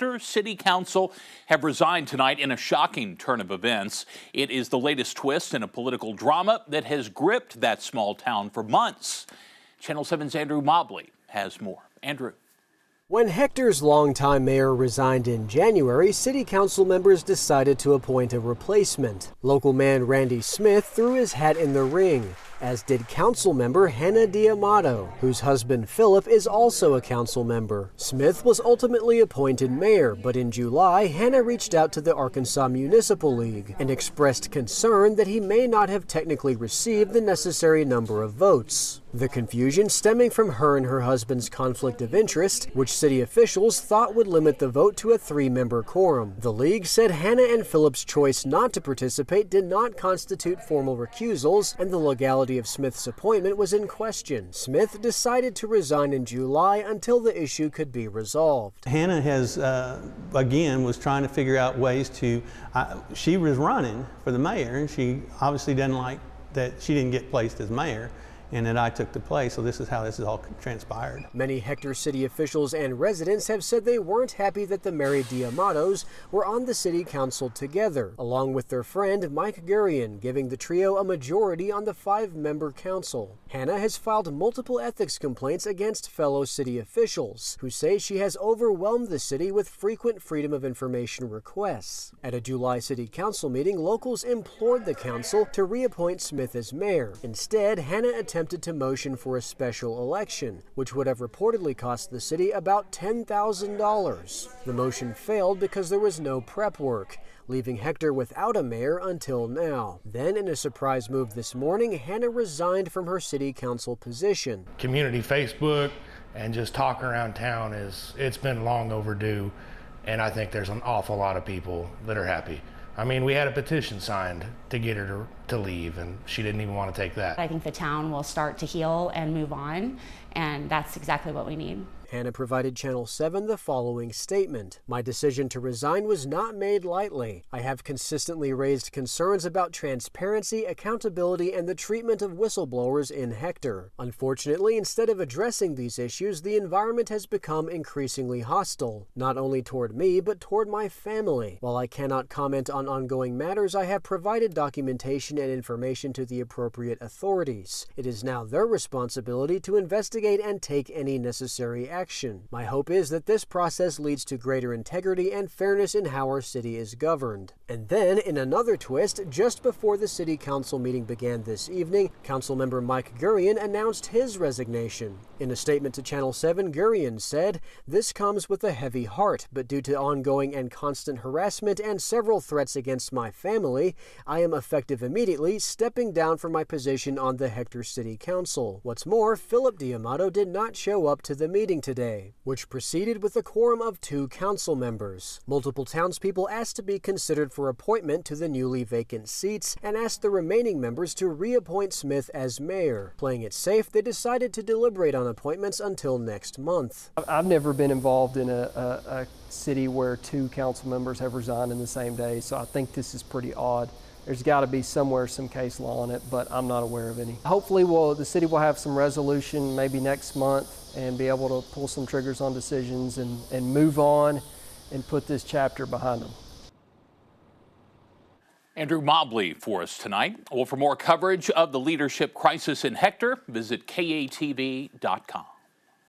Hector City Council have resigned tonight in a shocking turn of events. It is the latest twist in a political drama that has gripped that small town for months. Channel 7's Andrew Mobley has more. Andrew. When Hector's longtime mayor resigned in January, city council members decided to appoint a replacement. Local man Randy Smith threw his hat in the ring, as did council member Hannah D'Amato, whose husband Philip is also a council member. Smith was ultimately appointed mayor, but in July, Hannah reached out to the Arkansas Municipal League and expressed concern that he may not have technically received the necessary number of votes. The confusion stemming from her and her husband's conflict of interest, which city officials thought would limit the vote to a 3-member quorum. The league said Hannah and Philip's choice not to participate did not constitute formal recusals, and the legality of Smith's appointment was in question. Smith decided to resign in July until the issue could be resolved. Hannah has, again, was trying to figure out ways to, she was running for the mayor, and she obviously didn't like that she didn't get placed as mayor, and that I took the place, so this is how this has all transpired. Many Hector city officials and residents have said they weren't happy that the married D'Amatos were on the city council together, along with their friend Mike Gurian, giving the trio a majority on the 5-member council. Hannah has filed multiple ethics complaints against fellow city officials, who say she has overwhelmed the city with frequent freedom of information requests. At a July city council meeting, locals implored the council to reappoint Smith as mayor. Instead, Hannah attempted to motion for a special election, which would have reportedly cost the city about $10,000. The motion failed because there was no prep work, leaving Hector without a mayor until now. Then, in a surprise move this morning, Hannah resigned from her city council position. Community Facebook and just talk around town it's been long overdue, and I think there's an awful lot of people that are happy. I mean, we had a petition signed to get her to leave, and she didn't even want to take that. I think the town will start to heal and move on, and that's exactly what we need. Hannah provided Channel 7 the following statement. My decision to resign was not made lightly. I have consistently raised concerns about transparency, accountability, and the treatment of whistleblowers in Hector. Unfortunately, instead of addressing these issues, the environment has become increasingly hostile, not only toward me, but toward my family. While I cannot comment on ongoing matters, I have provided documentation and information to the appropriate authorities. It is now their responsibility to investigate and take any necessary action. My hope is that this process leads to greater integrity and fairness in how our city is governed. And then, in another twist, just before the city council meeting began this evening, Councilmember Mike Gurian announced his resignation. In a statement to Channel 7, Gurian said, "This comes with a heavy heart, but due to ongoing and constant harassment and several threats against my family, I am effective immediately stepping down from my position on the Hector City Council." What's more, Philip D'Amato did not show up to the meeting today, which proceeded with a quorum of 2 council members. Multiple townspeople asked to be considered for appointment to the newly vacant seats and asked the remaining members to reappoint Smith as mayor. Playing it safe, they decided to deliberate on appointments until next month. I've never been involved in a city where 2 council members have resigned in the same day, so I think this is pretty odd. There's got to be somewhere some case law on it, but I'm not aware of any. Hopefully the city will have some resolution maybe next month and be able to pull some triggers on decisions and move on and put this chapter behind them. Andrew Mobley for us tonight. Well, for more coverage of the leadership crisis in Hector, visit KATV.com.